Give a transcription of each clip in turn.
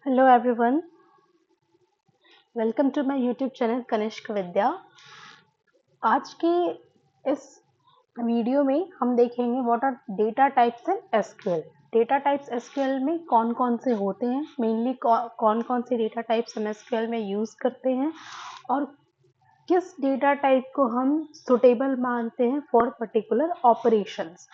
Hello everyone, welcome to my YouTube channel Kanishk Vidya. आज के इस वीडियो में हम देखेंगे what are data types in SQL. Data types SQL में कौन कौन से होते हैं, मेनली कौन कौन से डेटा टाइप्स हम एसक्यूएल में यूज़ करते हैं और किस डेटा टाइप को हम सुटेबल मानते हैं फॉर पर्टिकुलर ऑपरेशंस।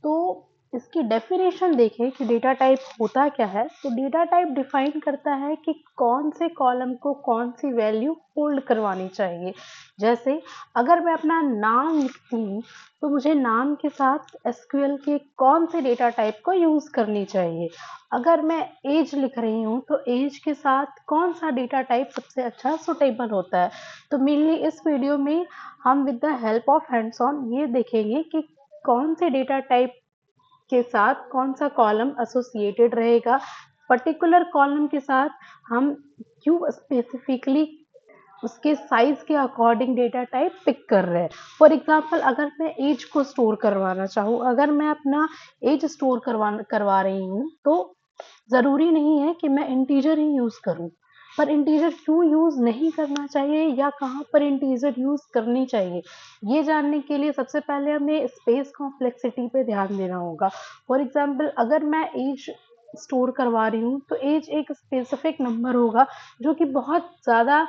तो इसकी डेफिनेशन देखें कि डेटा टाइप होता क्या है। तो डेटा टाइप डिफाइन करता है कि कौन से कॉलम को कौन सी वैल्यू होल्ड करवानी चाहिए। जैसे अगर मैं अपना नाम लिखती हूँ तो मुझे नाम के साथ एसक्यूएल के कौन से डेटा टाइप को यूज़ करनी चाहिए। अगर मैं एज लिख रही हूँ तो एज के साथ कौन सा डेटा टाइप सबसे अच्छा सुटेबल होता है। तो मेनली इस वीडियो में हम with the help of hands on ये देखेंगे कि कौन से डेटा टाइप के साथ कौन सा कॉलम एसोसिएटेड रहेगा, पर्टिकुलर कॉलम के साथ हम क्यों स्पेसिफिकली उसके साइज के अकॉर्डिंग डेटा टाइप पिक कर रहे हैं। फॉर एग्जाम्पल अगर मैं एज को स्टोर करवाना चाहूँ, अगर मैं अपना एज स्टोर करवा रही हूँ तो ज़रूरी नहीं है कि मैं इंटीजर ही यूज़ करूँ। पर इंटीजर क्यों यूज़ नहीं करना चाहिए या कहाँ पर इंटीजर यूज़ करनी चाहिए, ये जानने के लिए सबसे पहले हमें स्पेस कॉम्प्लेक्सिटी पे ध्यान देना होगा। फॉर एग्जाम्पल अगर मैं एज स्टोर करवा रही हूँ तो एज एक स्पेसिफिक नंबर होगा जो कि बहुत ज़्यादा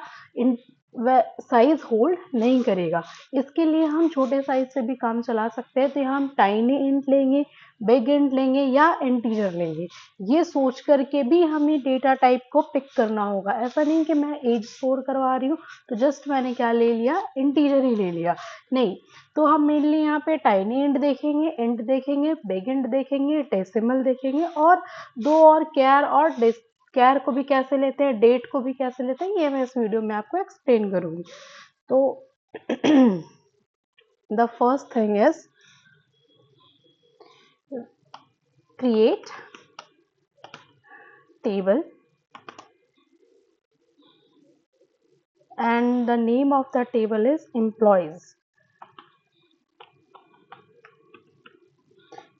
साइज होल्ड नहीं करेगा। इसके लिए हम छोटे साइज से भी काम चला सकते हैं। तो हम टाइनी इंट लेंगे, बिग इंट लेंगे या इंटीजर लेंगे, ये सोच करके भी हमें डेटा टाइप को पिक करना होगा। ऐसा नहीं कि मैं एज स्टोर करवा रही हूँ तो जस्ट मैंने क्या ले लिया, इंटीजर ही ले लिया, नहीं। तो हम मेनली यहाँ पे टाइनी इंट देखेंगे, बिग इंट देखेंगे, डेसिमल देखेंगे और दो और कैर और कैर को भी कैसे लेते हैं, डेट को भी कैसे लेते हैं, ये मैं इस वीडियो में आपको एक्सप्लेन करूंगी। तो the first thing is create table and the name of the table is employees।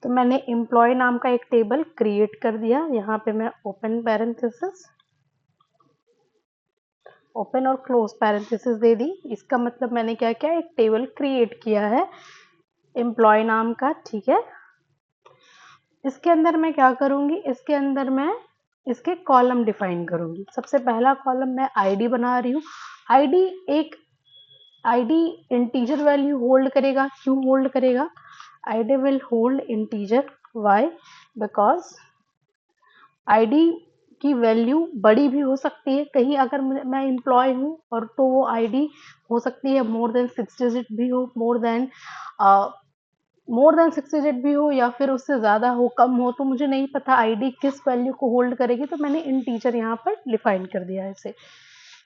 तो मैंने एम्प्लॉय नाम का एक टेबल क्रिएट कर दिया। यहाँ पे मैं ओपन पैरेंथेसिस, ओपन और क्लोज पैरेंथेसिस दे दी। इसका मतलब मैंने क्या किया, एक टेबल क्रिएट किया है एम्प्लॉय नाम का, ठीक है। इसके अंदर मैं क्या करूंगी, इसके अंदर मैं इसके कॉलम डिफाइन करूंगी। सबसे पहला कॉलम मैं आईडी बना रही हूँ। आईडी इंटीजर वैल्यू होल्ड करेगा। क्यों होल्ड करेगा, ID will hold integer, why, because ID की वैल्यू बड़ी भी हो सकती है। कहीं अगर मैं एम्प्लॉय हूँ और तो वो आईडी हो सकती है मोर देन 6 डिजिट भी हो, मोर देन 6 डिजिट भी हो या फिर उससे ज़्यादा हो, कम हो, तो मुझे नहीं पता आईडी किस वैल्यू को होल्ड करेगी। तो मैंने इंटीजर यहाँ पर डिफाइन कर दिया है इसे,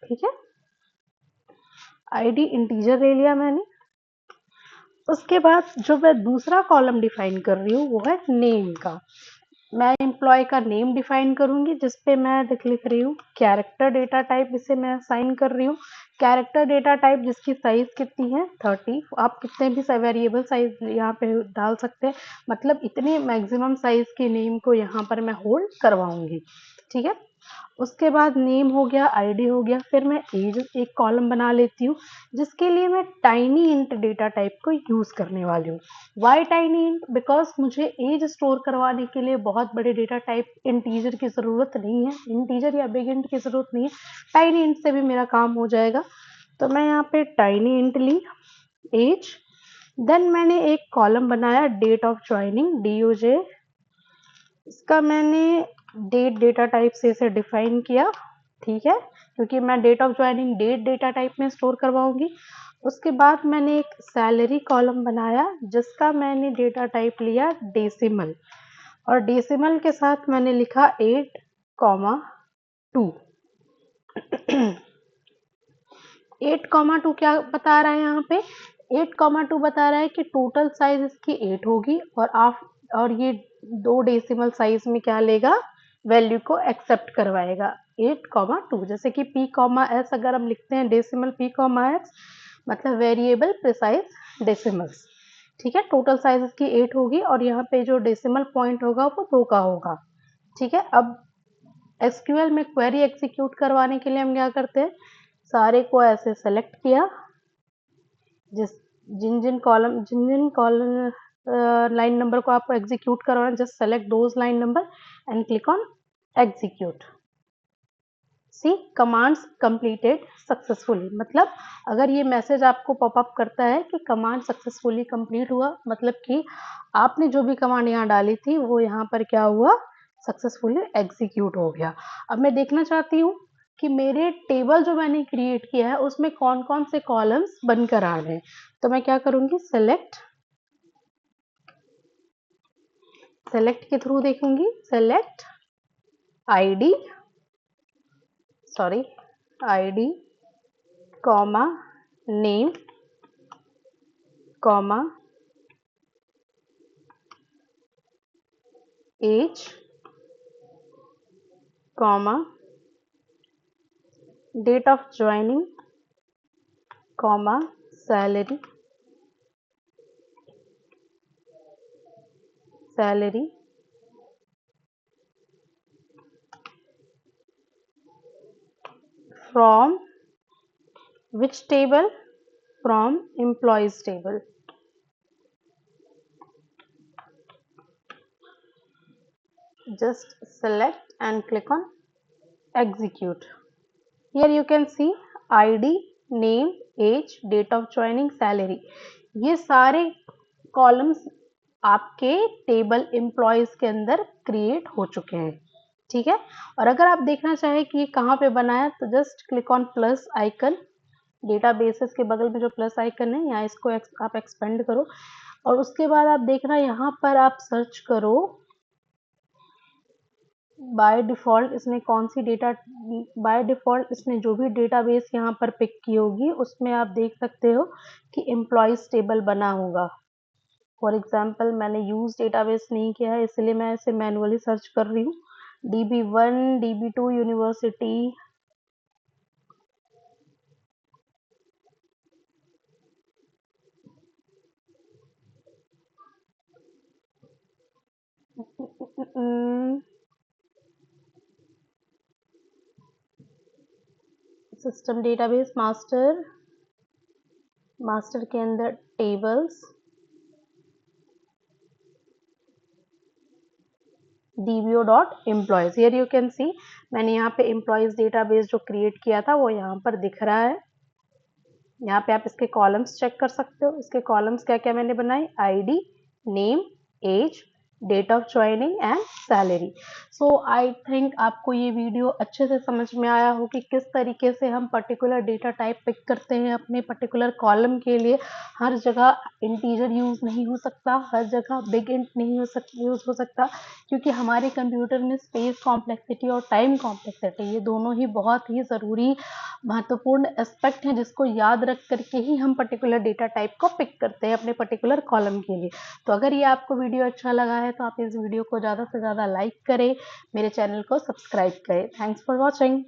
ठीक है। आईडी इंटीजर ले लिया मैंने। उसके बाद जो मैं दूसरा कॉलम डिफाइन कर रही हूँ वो है नेम का। मैं एम्प्लॉय का नेम डिफाइन करूंगी जिसपे मैं लिख रही हूँ कैरेक्टर डेटा टाइप, इसे मैं असाइन कर रही हूँ। कैरेक्टर डेटा टाइप जिसकी साइज कितनी है 30। आप कितने भी वेरिएबल साइज यहाँ पे डाल सकते हैं, मतलब इतने मैक्सिमम साइज के नेम को यहाँ पर मैं होल्ड करवाऊंगी, ठीक है। उसके बाद नेम हो गया, आईडी हो गया, फिर मैं एज एक कॉलम बना लेती हूँ जिसके लिए मैं टाइनी इंट डेटा टाइप को यूज करने वाली हूँ। वाई टाइनी इंट, बिकॉज मुझे एज स्टोर करवाने के लिए बहुत बड़े डेटा टाइप इंटीजर की जरूरत नहीं है, इंटीजर या बिग इंट की जरूरत नहीं है। टाइनी इंट से भी मेरा काम हो जाएगा। तो मैं यहाँ पे टाइनी इंट ली, एज, देन मैंने एक कॉलम बनाया डेट ऑफ ज्वाइनिंग, DOJ। इसका मैंने डेट डेटा टाइप से इसे डिफाइन किया, ठीक है, क्योंकि मैं date of joining date data type में स्टोर करवाऊंगी। उसके बाद मैंने एक सैलरी कॉलम बनाया जिसका मैंने डेटा टाइप लिया डेसिमल, और डेसिमल के साथ मैंने लिखा 8,2। 8,2 क्या बता रहा है यहाँ पे, 8,2 बता रहा है कि टोटल साइज इसकी 8 होगी और ये दो डेसिमल साइज में क्या लेगा, वैल्यू को एक्सेप्ट करवाएगा 8,2। जैसे कि P,S अगर हम लिखते हैं डेसिमल P,S मतलब वेरिएबल प्रिसाइज डेसिमल्स, ठीक है। टोटल साइज इसकी 8 होगी और यहाँ पे जो डेसिमल पॉइंट होगा वो 2 का होगा, ठीक है। अब एसक्यूएल में क्वेरी एग्जीक्यूट करवाने के लिए हम क्या करते हैं, सारे को ऐसे सेलेक्ट किया, जिन जिन कॉलम लाइन नंबर को आपको एग्जीक्यूट करवाना, just select those line number and click on execute. See commands completed successfully, मतलब अगर ये मैसेज आपको पॉपअप करता है कि कमांड सक्सेसफुली कंप्लीट हुआ, मतलब कि आपने जो भी कमांड यहाँ डाली थी वो यहाँ पर क्या हुआ, सक्सेसफुली एग्जीक्यूट हो गया। अब मैं देखना चाहती हूँ कि मेरे टेबल जो मैंने क्रिएट किया है उसमें कौन कौन से कॉलम्स बनकर आ रहे हैं। तो मैं क्या करूँगी, सेलेक्ट के थ्रू देखूंगी, select ID comma name comma age comma date of joining comma salary from which table, from employees table। Just select and click on execute। Here you can see ID, name, age, date of joining, salary। ये सारे columns आपके table employees के अंदर create हो चुके हैं, ठीक है। और अगर आप देखना चाहें कि ये कहाँ पे बना है, तो just click on plus icon, databases के बगल में जो प्लस आइकन है यहाँ, इसको आप एक्सपेंड करो और उसके बाद आप देखना यहाँ पर आप सर्च करो बाय डिफ़ॉल्ट इसने कौन सी बाय डिफ़ॉल्ट इसने जो भी डेटाबेस यहाँ पर पिक की होगी उसमें आप देख सकते हो कि एम्प्लॉयज़ टेबल बना होगा। फॉर एग्जांपल मैंने यूज़ डेटाबेस नहीं किया है इसलिए मैं इसे मैनुअली सर्च कर रही हूँ। DB1 DB2 university, system database master के अंदर tables, dbo.employees। Here you can see मैंने यहाँ पे एम्प्लॉयज डेटाबेस जो क्रिएट किया था वो यहाँ पर दिख रहा है। यहाँ पे आप इसके कॉलम्स चेक कर सकते हो। इसके कॉलम्स क्या क्या मैंने बनाए, ID, name, age, date of joining and salary. So I think आपको ये वीडियो अच्छे से समझ में आया हो कि किस तरीके से हम पर्टिकुलर डेटा टाइप पिक करते हैं अपने पर्टिकुलर कॉलम के लिए। हर जगह इंटीजर यूज नहीं हो सकता, हर जगह बिग इंट नहीं यूज हो सकता, क्योंकि हमारे कंप्यूटर में स्पेस कॉम्प्लेक्सिटी और टाइम कॉम्प्लेक्सिटी ये दोनों ही बहुत ही ज़रूरी महत्वपूर्ण एस्पेक्ट है जिसको याद रख करके ही हम पर्टिकुलर डेटा टाइप को पिक करते हैं अपने पर्टिकुलर कॉलम के लिए। तो अगर ये आपको वीडियो अच्छा लगा है तो आप इस वीडियो को ज़्यादा से ज़्यादा लाइक करें, मेरे चैनल को सब्सक्राइब करें। Thanks for watching.